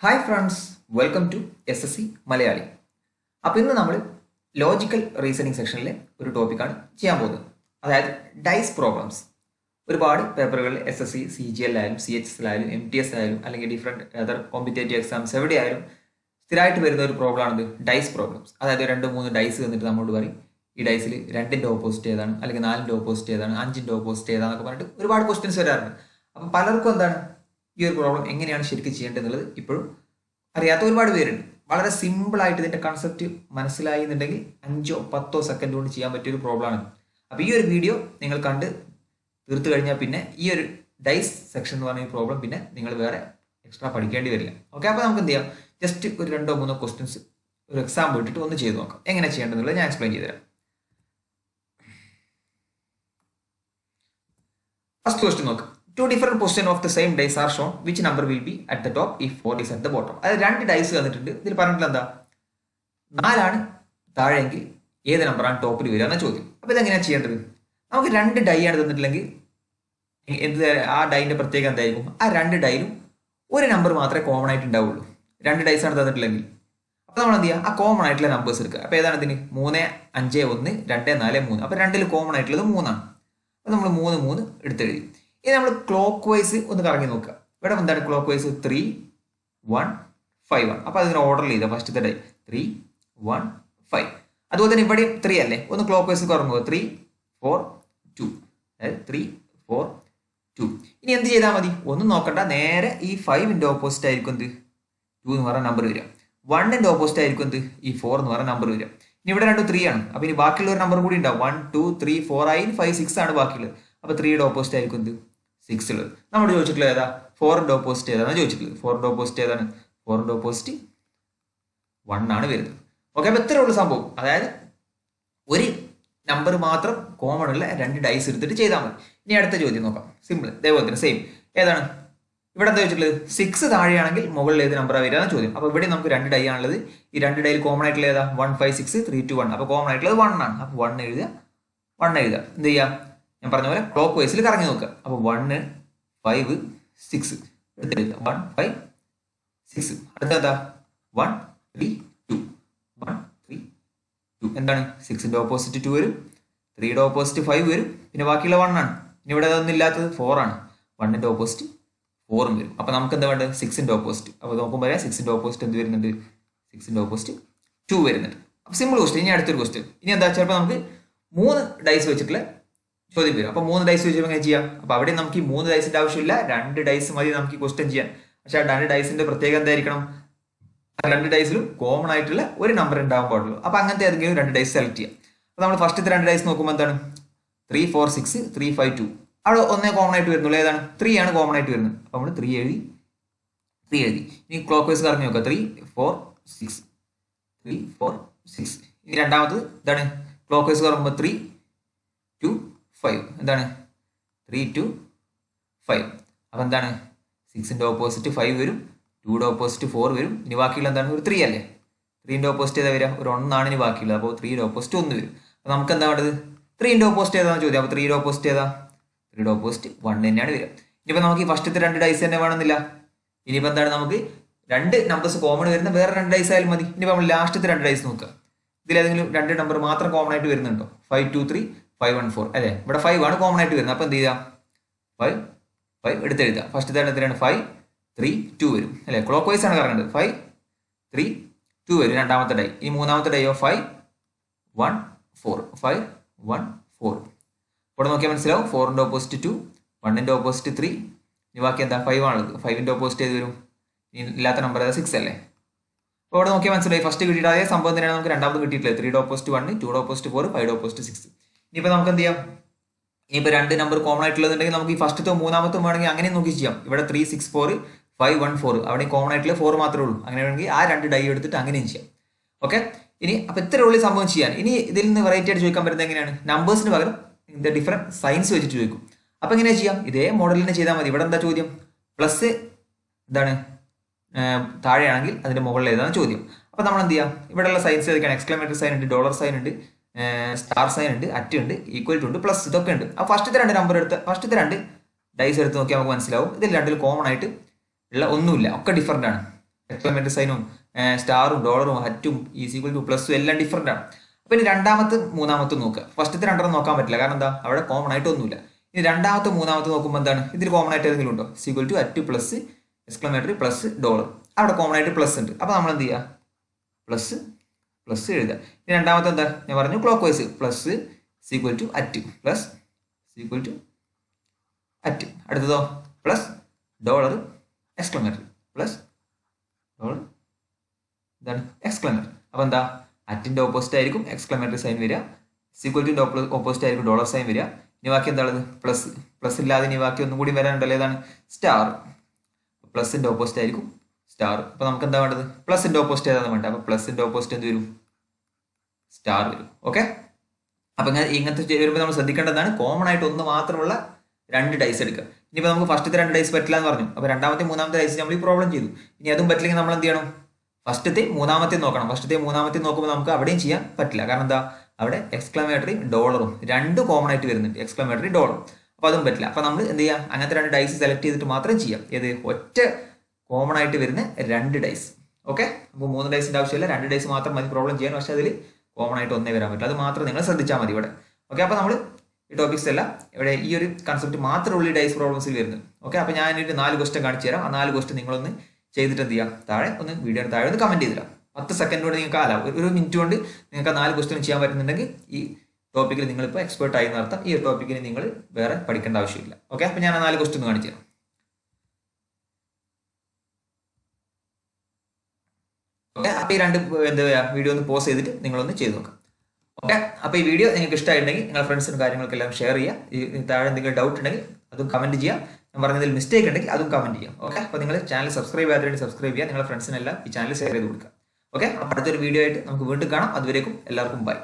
Hi friends, welcome to SSC Malayali. അപ്പോൾ ഇന്ന് നമ്മൾ ലോജിക്കൽ റീസണിങ് സെക്ഷനിലെ ഒരു ടോപ്പിക്കാണ് ചെയ്യാൻ പോകുന്നത്. അതായത് ഡൈസ് പ്രോബ്ലംസ്. ഒരുപാട് പേപ്പറുകളിൽ SSC CGL ആയാലും CHS ആയാലും MTS ആയാലും അല്ലെങ്കിൽ ഡിഫറെൻറ്റ് അതർ കോമ്പറ്റേറ്റീവ് എക്സാംസ് എവിടെയായാലും സ്ഥിരമായിട്ട് വരുന്ന ഒരു പ്രോബ്ലമാണിത്, ഡൈസ് പ്രോബ്ലംസ്. അതായത് 2-3 ഡൈസ് തന്നിട്ട് നമ്മളോട് പറയും ഈ ഡൈസിൽ 2ന്റെ ഓപ്പോസിറ്റ് ഏതാണ്, അല്ലെങ്കിൽ 4ന്റെ ഓപ്പോസിറ്റ് ഏതാണ്, 5ന്റെ ഓപ്പോസിറ്റ് ഏതാണെന്നൊക്കെ പറഞ്ഞിട്ട് ഒരുപാട് ക്വസ്റ്റ്യൻസ് വരാറുണ്ട്. അപ്പം പലർക്കും എന്താണ് ഈ ഒരു പ്രോബ്ലം എങ്ങനെയാണ് ശരിക്കും ചെയ്യേണ്ടതെന്നുള്ളത് ഇപ്പോഴും അറിയാത്ത ഒരുപാട് പേരുണ്ട്. വളരെ സിമ്പിളായിട്ട് ഇതിന്റെ കൺസെപ്റ്റ് മനസ്സിലായി എന്നുണ്ടെങ്കിൽ 5-10 സെക്കൻഡ് കൊണ്ട് ചെയ്യാൻ പറ്റിയ ഒരു പ്രോബ്ലമാണ്. അപ്പോൾ ഈ ഒരു വീഡിയോ നിങ്ങൾ കണ്ട് തീർത്തു കഴിഞ്ഞാൽ പിന്നെ ഈ ഒരു ഡൈസ് സെക്ഷൻ എന്ന് പറഞ്ഞ ഈ പ്രോബ്ലം പിന്നെ നിങ്ങൾ വേറെ എക്സ്ട്രാ പഠിക്കേണ്ടി വരില്ല. ഓക്കെ, അപ്പോൾ നമുക്ക് എന്ത് ചെയ്യാം, ജസ്റ്റ് ഒരു 2-3 ക്വസ്റ്റ്യൻസ് ഒരു എക്സാമ്പിൾ ഇട്ടിട്ട് ഒന്ന് ചെയ്ത് നോക്കാം. എങ്ങനെ ചെയ്യേണ്ടതെന്നുള്ളത് ഞാൻ എക്സ്പ്ലെയിൻ ചെയ്തുതരാം. ഫസ്റ്റ് ക്വസ്റ്റ്യൻ നോക്കാം. Two different positions of the same dice are shown. Which number will be at the top if 4 is at the bottom? അതായത് 2 ഡൈസ് തന്നിട്ടുണ്ട്. ഇതിൽ പറഞ്ഞിട്ടുള്ള എന്താ, 4 താഴെയെങ്കിൽ ഏത് നമ്പറാണ് ടോപ്പിൽ വരിക എന്ന ചോദ്യം. അപ്പോൾ ഇതെങ്ങനെയാണ് ചെയ്യേണ്ടത്? നമുക്ക് 2 ഡൈ ആണ് തന്നിട്ടില്ലെങ്കിൽ എന്ത്, ആ ഡൈൻ്റെ പ്രത്യേകത എന്തായിരിക്കും? ആ 2 ഡൈയിലും ഒരു നമ്പർ മാത്രമേ കോമൺ ആയിട്ട് ഉണ്ടാവുള്ളൂ. 2 ഡൈസ് ആണ് തന്നിട്ടില്ലെങ്കിൽ അപ്പോൾ നമ്മൾ എന്ത് ചെയ്യുക, ആ കോമൺ ആയിട്ടുള്ള നമ്പേഴ്സ് എടുക്കുക. അപ്പോൾ ഏതാണ് ഇതിന്? 3, 5, 1, 2, 4, 3. അപ്പോൾ 2ൽ കോമൺ ആയിട്ടുള്ളത് 3 ആണ്. അപ്പോൾ നമ്മൾ 3 എടുത്തെഴുതി. ഇനി നമ്മൾ ക്ലോക്ക് വൈസ് ഒന്ന് കറങ്ങി നോക്കുക. ഇവിടെ എന്താണ് ക്ലോക്ക് വൈസ്? 3, 1, 5 ആണ്. അപ്പോൾ അതിന് ഓർഡറിൽ ചെയ്താൽ ഫസ്റ്റത്തെ ഡൈ 3, 1, 5. അതുപോലെ തന്നെ ഇവിടെ 3 അല്ലേ, ഒന്ന് ക്ലോക്ക് വൈസ് കറങ്ങുക. 3, 4, 2. അതായത് 3, 4, 2. ഇനി എന്ത് ചെയ്താൽ മതി? ഒന്നും നോക്കണ്ട, നേരെ ഈ 5ന്റെ ഓപ്പോസിറ്റ് ആയിരിക്കും എന്ത്, 2 എന്ന് പറയുന്ന നമ്പർ വരിക. 1ന്റെ ഓപ്പോസിറ്റ് ആയിരിക്കും എന്ത്, ഈ 4 എന്ന് പറയുന്ന നമ്പർ വരിക. ഇനി ഇവിടെ 2 3 ആണ്. അപ്പോൾ ഇനി ബാക്കിയുള്ള ഒരു നമ്പർ കൂടി ഉണ്ടാവും. 1, 2, 3, 4 ആയി 5, 6 ആണ് ബാക്കിയുള്ളത്. അപ്പോൾ 3യുടെ ഓപ്പോസിറ്റ് ആയിരിക്കും എന്ത്, 6 ഉള്ളത്. നമ്മൾ ചോദിച്ചിട്ടുള്ളത് ഏതാ? 4ന്റെ ഓപ്പോസിറ്റ് ഏതാണ് ചോദിച്ചിട്ടുള്ളത്. 4ന്റെ ഓപ്പോസിറ്റ് ഏതാണ്? 4ന്റെ ഓപ്പോസിറ്റ് 1 ആണ് വരുന്നത്. ഓക്കെ, അപ്പോൾ ഇത്രയേ ഉള്ളൂ സംഭവം. അതായത് ഒരു നമ്പർ മാത്രം കോമൺ ഉള്ള 2 ഡൈസ് എടുത്തിട്ട് ചെയ്താൽ മതി. ഇനി അടുത്ത ചോദ്യം നോക്കാം. സിമ്പിൾ, ഇതേപോലെ തന്നെ സെയിം. ഏതാണ് ഇവിടെ എന്താ ചോദിച്ചിട്ടുള്ളത്? 6 താഴെയാണെങ്കിൽ മുകളിൽ ഏത് നമ്പറാണ് വരിക എന്ന് ചോദ്യം. അപ്പോൾ ഇവിടെ നമുക്ക് 2 ഡൈ ആണുള്ളത്. ഈ 2 ഡൈയിൽ കോമൺ ആയിട്ടുള്ള ഏതാ? 1, 5, 6, 3, 2, 1. അപ്പോൾ കോമൺ ആയിട്ടുള്ളത് 1 ആണ്. അപ്പോൾ 1 എഴുതുക, 1 എഴുതുക. എന്ത് ചെയ്യാം, ഞാൻ പറഞ്ഞ പോലെ ക്ലോക്ക് വൈസിൽ കറങ്ങി നോക്കുക. അപ്പോൾ 1, 5, 6 എടുത്തെഴുതുക. 1, 5, 6. അടുത്ത 1, 3, 2. 1, 3, 2. എന്താണ്? 6ന്റെ ഓപ്പോസിറ്റ് 2 വരും, 3യുടെ ഓപ്പോസിറ്റ് 5 വരും, പിന്നെ ബാക്കിയുള്ള 1 ആണ്. ഇനി ഇവിടെ അതൊന്നും ഇല്ലാത്തത് 4 ആണ്. 1ന്റെ ഓപ്പോസിറ്റ് 4 വരും. അപ്പോൾ നമുക്ക് എന്താ വേണ്ടത്? 6ന്റെ ഓപ്പോസിറ്റ്. അപ്പോൾ നോക്കുമ്പോൾ 6ന്റെ ഓപ്പോസിറ്റ് എന്ത് വരുന്നുണ്ട്? 6ന്റെ ഓപ്പോസിറ്റ് 2 വരുന്നുണ്ട്. അപ്പോൾ സിമ്പിൾ ക്വസ്റ്റ്യൻ. ഇനി അടുത്തൊരു ക്വസ്റ്റ്യൻ. ഇനി എന്താ, ചിലപ്പോൾ നമുക്ക് 3 ഡൈസ് വെച്ചിട്ടുള്ള ചോദ്യം വരും. അപ്പോൾ 3 ഡൈസ് വെച്ച് എങ്ങനെ ചെയ്യാം? അപ്പോൾ അവിടെ നമുക്ക് ഈ 3 ഡൈസിന്റെ ആവശ്യമില്ല, 2 ഡൈസ് മതി നമുക്ക് ഈ ക്വസ്റ്റ്യൻ ചെയ്യാൻ. പക്ഷെ ആ 2 ഡൈസിന്റെ പ്രത്യേകത എന്തായിരിക്കണം? ആ 2 ഡൈസിലും കോമൺ ആയിട്ടുള്ള ഒരു നമ്പർ ഉണ്ടാകാൻ പാടുള്ളൂ. അപ്പോൾ അങ്ങനത്തെ ഏതെങ്കിലും 2 ഡൈസ് സെലക്ട് ചെയ്യാം. അപ്പോൾ നമ്മൾ ഫസ്റ്റത്തെ 2 ഡൈസ് നോക്കുമ്പോൾ എന്താണ്? 3, 4, 6, 3, 5, 2. അവിടെ ഒന്നേ കോമൺ ആയിട്ട് വരുന്നുള്ളൂ. ഏതാണ്? 3 ആണ് കോമൺ ആയിട്ട് വരുന്നത്. അപ്പോൾ നമ്മൾ 3 എഴുതി. ഇനി ക്ലോക്ക് വൈസ് കറങ്ങി നോക്കുക. 3, 4, 6. 3, 4, 6. ഇനി രണ്ടാമത്തത് എന്താണ്? ക്ലോക്ക് വൈസ് കറങ്ങുമ്പോൾ 3, 2, 5. എന്താണ്? 3, 2, 5. അപ്പോൾ എന്താണ്? 6ന്റെ ഓപ്പോസിറ്റ് 5 വരും, 2യുടെ ഓപ്പോസിറ്റ് 4 വരും. ഇനി ബാക്കിയുള്ള എന്താണ്? ഒരു 3 അല്ലേ. 3ന്റെ ഓപ്പോസിറ്റ് ഏതാ വരിക? ഒരു 1 ആണ് ഇനി ബാക്കിയുള്ളത്. അപ്പോൾ 3യുടെ ഓപ്പോസിറ്റ് 1 വരും. അപ്പോൾ നമുക്ക് എന്താ വേണ്ടത്? 3ന്റെ ഓപ്പോസിറ്റ് ഏതാണെന്ന് ചോദ്യം. അപ്പോൾ 3യുടെ ഓപ്പോസിറ്റ് ഏതാ? 3യുടെ ഓപ്പോസിറ്റ് 1 തന്നെയാണ് വരിക. ഇനിയിപ്പോൾ നമുക്ക് ഈ ഫസ്റ്റത്തെ 2 ഡൈസ് തന്നെ വേണമെന്നില്ല. ഇനിയിപ്പോൾ എന്താണ്, നമുക്ക് 2 നമ്പേഴ്സ് കോമൺ വരുന്ന വേറെ 2 ഡൈസ് ആയാലും മതി. ഇനിയിപ്പോൾ നമ്മൾ ലാസ്റ്റത്തെ 2 ഡൈസ് നോക്കുക. ഇതിലേതെങ്കിലും 2 നമ്പർ മാത്രം കോമൺ ആയിട്ട് വരുന്നുണ്ടോ? 5, 2, 3, 5, 1, 4 അല്ലേ. ഇവിടെ 5 ആണ് കോമൺ ആയിട്ട് വരുന്നത്. അപ്പോൾ എന്ത് ചെയ്യുക? 5 എടുത്തെഴുതുക. ഫസ്റ്റ് എത്രയാണ്? 5, 3, 2 വരും അല്ലേ. ക്ലോക്ക് വൈസ് ആണ് കറങ്ങേണ്ടത്. 5, 3, 2 വരും രണ്ടാമത്തെ ഡൈ. ഇനി മൂന്നാമത്തെ ഡൈയോ 5, 1, 4. 5, 1, 4. ഇവിടെ നോക്കിയാൽ മനസ്സിലാവും. 4ന്റെ ഓപ്പോസിറ്റ് 2, 1ന്റെ ഓപ്പോസിറ്റ് 3. ഇനി ബാക്കി എന്താ? 5 ആണുള്ളത്. 5ന്റെ ഓപ്പോസിറ്റ് ഏത് വരും? ഇല്ലാത്ത നമ്പർ ഏതാ? 6 അല്ലേ. അപ്പോൾ ഇവിടെ നോക്കിയാൽ മനസ്സിലായി. ഫസ്റ്റ് കിട്ടിയിട്ട് അതേ സംഭവം തന്നെയാണ് നമുക്ക് രണ്ടാമത് കിട്ടിയിട്ടില്ല. 3യുടെ ഓപ്പോസിറ്റ് 1, 2യുടെ ഓപ്പോസിറ്റ് 4, 5യുടെ ഓപ്പോസിറ്റ് 6. ഇനിയിപ്പോൾ നമുക്ക് എന്ത് ചെയ്യാം? ഇനിയിപ്പോൾ 2 നമ്പർ കോമൺ ആയിട്ടുള്ളതുണ്ടെങ്കിൽ നമുക്ക് ഈ ഫസ്റ്റത്തോ മൂന്നാമത്തോ വേണമെങ്കിൽ അങ്ങനെ നോക്കി ചെയ്യാം. ഇവിടെ 3, 6, 4, 5, 1, 4. അവിടെ കോമൺ ആയിട്ടുള്ള 4 മാത്രമേ ഉള്ളൂ. അങ്ങനെ വേണമെങ്കിൽ ആ 2 ഡൈ എടുത്തിട്ട് അങ്ങനെയും ചെയ്യാം. ഓക്കെ, ഇനി അപ്പോൾ ഇത്ര ഉള്ള സംഭവം ചെയ്യാൻ. ഇനി ഇതിൽ നിന്ന് വെറൈറ്റി ആയിട്ട് ചോദിക്കാൻ പറ്റുന്നത് എങ്ങനെയാണ്? നമ്പേഴ്സിന് പകരം ഡിഫറെൻറ്റ് സൈൻസ് വെച്ചിട്ട് ചോദിക്കും. അപ്പോൾ എങ്ങനെയാണ് ചെയ്യാം? ഇതേ മോഡലിൽ തന്നെ ചെയ്താൽ മതി. ഇവിടെ എന്താ ചോദ്യം? പ്ലസ് എന്താണ് താഴെയാണെങ്കിൽ അതിൻ്റെ മുകളിൽ ഏതാണ് ചോദ്യം. അപ്പോൾ നമ്മൾ എന്ത് ചെയ്യാം? ഇവിടെയുള്ള സൈൻസ് ഏതൊക്കെയാണ്? എക്സ്ക്ലമേറ്ററി സൈൻ ഉണ്ട്, ഡോളർ സൈൻ ഉണ്ട്, സ്റ്റാർ സൈൻ ഉണ്ട്, അറ്റ് ഉണ്ട്, ഈക്വൽ ടു ഉണ്ട്, പ്ലസ് ഇതൊക്കെ ഉണ്ട്. അപ്പോൾ ഫസ്റ്റത്തെ 2 നമ്പർ എടുത്ത് ഫസ്റ്റത്തെ 2 ഡൈസ് എടുത്ത് നോക്കിയാൽ നമുക്ക് മനസ്സിലാവും ഇതിൽ രണ്ടിൽ കോമൺ ആയിട്ട് ഉള്ള ഒന്നുമില്ല, ഒക്കെ ഡിഫറൻ്റ് ആണ്. എക്സ്ക്ലമേറ്ററി സൈനും സ്റ്റാറും ഡോളറും ഹറ്റും ഈസ് ഈക്വൽ ടു പ്ലസും എല്ലാം ഡിഫറെൻ്റ് ആണ്. അപ്പോൾ ഇനി രണ്ടാമത്തെ മൂന്നാമത്തെ നോക്കുക. ഫസ്റ്റത്തെ രണ്ടെണ്ണം നോക്കാൻ പറ്റില്ല, കാരണം എന്താ അവിടെ കോമൺ ആയിട്ട് ഒന്നുമില്ല. ഇനി രണ്ടാമത്തെ മൂന്നാമത്തെ നോക്കുമ്പോൾ എന്താണ് ഇതിൽ കോമൺ ആയിട്ട് ഏതെങ്കിലും ഉണ്ടോ? Equal to at plus exclamatory plus dollar. അവിടെ കോമൺ ആയിട്ട് പ്ലസ് ഉണ്ട്. അപ്പോൾ നമ്മൾ എന്ത് ചെയ്യുക? പ്ലസ് പ്ലസ് എഴുതുക. ഇനി രണ്ടാമത്തെ എന്താ ഞാൻ പറഞ്ഞു clockwise plus equal to at plus equal to at. അടുത്തതോ plus dollar exclamatory plus dollar ഇതാണ് എക്സ്ക്ലമേറ്ററി. അപ്പോൾ എന്താ അറ്റിൻ്റെ ഓപ്പോസിറ്റ് ആയിരിക്കും എക്സ്ക്ലമേറ്ററി സൈൻ വരിക, ഈക്വൽ ടുൻ്റെ ഓപ്പോസിറ്റ് ആയിരിക്കും ഡോളർ സൈൻ വരിക. ഇനി ബാക്കി എന്താണത്? പ്ലസ്. പ്ലസ് ഇല്ലാതെ ഇനി ബാക്കി ഒന്നും കൂടി വരാനുണ്ടല്ലോ, ഏതാണ്? സ്റ്റാർ. പ്ലസിൻ്റെ ഓപ്പോസിറ്റ് ആയിരിക്കും സ്റ്റാർ. അപ്പോൾ നമുക്ക് എന്താ വേണ്ടത്? പ്ലസിൻ്റെ ഓപ്പോസിറ്റ് ഏതാണ് വേണ്ടത്? അപ്പോൾ പ്ലസിൻ്റെ ഓപ്പോസിറ്റ് എന്ത് വരും? സ്റ്റാർ വരും. ഓക്കെ. അപ്പം ഇങ്ങനത്തെ വരുമ്പോൾ നമ്മൾ ശ്രദ്ധിക്കേണ്ടതാണ് കോമൺ ആയിട്ട് ഒന്ന് മാത്രമുള്ള രണ്ട് ഡൈസ് എടുക്കുക. ഇനിയിപ്പോൾ നമുക്ക് ഫസ്റ്റത്തെ രണ്ട് ഡൈസ് പറ്റില്ല എന്ന് പറഞ്ഞു. അപ്പോൾ രണ്ടാമത്തെ മൂന്നാമത്തെ ഡൈസ് നമ്മൾ ഈ പ്രോബ്ലം ചെയ്തു. ഇനി അതും പറ്റില്ലെങ്കിൽ നമ്മൾ എന്ത് ചെയ്യണം? ഫസ്റ്റത്തെ മൂന്നാമത്തെ നോക്കണം. ഫസ്റ്റത്തെ മൂന്നാമത്തെ നോക്കുമ്പോൾ നമുക്ക് അവിടെയും ചെയ്യാൻ പറ്റില്ല, കാരണം എന്താ അവിടെ എക്സ്ക്ലമേറ്ററി ഡോളറും രണ്ട് കോമൺ ആയിട്ട് വരുന്നുണ്ട്, എക്സ്ക്ലമേറ്ററി ഡോളറും. അപ്പോൾ അതും പറ്റില്ല. അപ്പോൾ നമ്മൾ എന്ത് ചെയ്യുക? അങ്ങനത്തെ രണ്ട് ഡൈസ് സെലക്ട് ചെയ്തിട്ട് മാത്രം ചെയ്യാം. ഏത്? ഒറ്റ കോമൺ ആയിട്ട് വരുന്ന രണ്ട് ഡൈസ്. ഓക്കെ. അപ്പോൾ 3 ഡൈസിൻ്റെ ആവശ്യമില്ല, 2 ഡൈസ് മാത്രം മതി പ്രോബ്ലം ചെയ്യാൻ. പക്ഷേ അതിൽ കോമൺ ആയിട്ട് ഒന്നേ വരാൻ പറ്റും. അത് മാത്രം നിങ്ങൾ ശ്രദ്ധിച്ചാൽ മതി ഇവിടെ. ഓക്കെ. അപ്പോൾ നമ്മൾ ഈ ടോപ്പിക്സ് എല്ലാം ഇവിടെ ഈ ഒരു കൺസെപ്റ്റ് മാത്രമുള്ള ഈ ഡൈസ് പ്രോബ്ലംസിൽ വരുന്നത്. ഓക്കെ. അപ്പോൾ ഞാൻ ഒരു 4 ക്വസ്റ്റ്യൻ കാണിച്ചു തരാം. ആ 4 ക്വസ്റ്റ്യൻ നിങ്ങളൊന്ന് ചെയ്തിട്ട് എന്ത് ചെയ്യുക? താഴെ ഒന്ന് വീഡിയോ താഴെ ഒന്ന് കമൻറ്റ് ചെയ്തിടാം. 10 സെക്കൻഡ് കൊണ്ട് നിങ്ങൾക്ക് ഒരു മിനിറ്റ് കൊണ്ട് നിങ്ങൾക്ക് 4 ക്വസ്റ്റ്യൻ ചെയ്യാൻ പറ്റുന്നുണ്ടെങ്കിൽ ഈ ടോപ്പിക്കിൽ നിങ്ങളിപ്പോൾ എക്സ്പേർട്ട് ആയി എന്നർത്ഥം. ഈ ടോപ്പിക്കിന് നിങ്ങൾ വേറെ പഠിക്കേണ്ട ആവശ്യമില്ല. ഓക്കെ. അപ്പോൾ ഞാൻ ആ 4 ക്വസ്റ്റ്യൻ കാണിച്ചു തരാം. ഓക്കെ. അപ്പോൾ ഈ രണ്ട് എന്താ വീഡിയോ ഒന്ന് പോസ് ചെയ്തിട്ട് നിങ്ങളൊന്ന് ചെയ്ത് നോക്കാം. ഓക്കെ. അപ്പോൾ ഈ വീഡിയോ നിങ്ങൾക്ക് ഇഷ്ടമായിട്ടുണ്ടെങ്കിൽ നിങ്ങളുടെ ഫ്രണ്ട്സിനും കാര്യങ്ങൾക്കെല്ലാം ഷെയർ ചെയ്യുക. ഈ താഴെ എന്തെങ്കിലും ഡൗട്ട് ഉണ്ടെങ്കിൽ അതും കമൻറ്റ് ചെയ്യാം. ഞാൻ പറഞ്ഞതിൽ മിസ്റ്റേക്ക് ഉണ്ടെങ്കിൽ അതും കമൻറ്റ് ചെയ്യാം. ഓക്കെ. അപ്പോൾ നിങ്ങൾ ചാനൽ സബ്സ്ക്രൈബ് ചെയ്യാത്തവരുണ്ടെങ്കിൽ സബ്സ്ക്രൈബ് ചെയ്യുക. നിങ്ങളുടെ ഫ്രണ്ട്സിനെല്ലാം ഈ ചാനൽ ഷെയർ ചെയ്ത് കൊടുക്കുക. ഓക്കെ. അപ്പോൾ അടുത്തൊരു വീഡിയോ ആയിട്ട് നമുക്ക് വീണ്ടും കാണാം. അതുവരേക്കും എല്ലാവർക്കും ബൈ.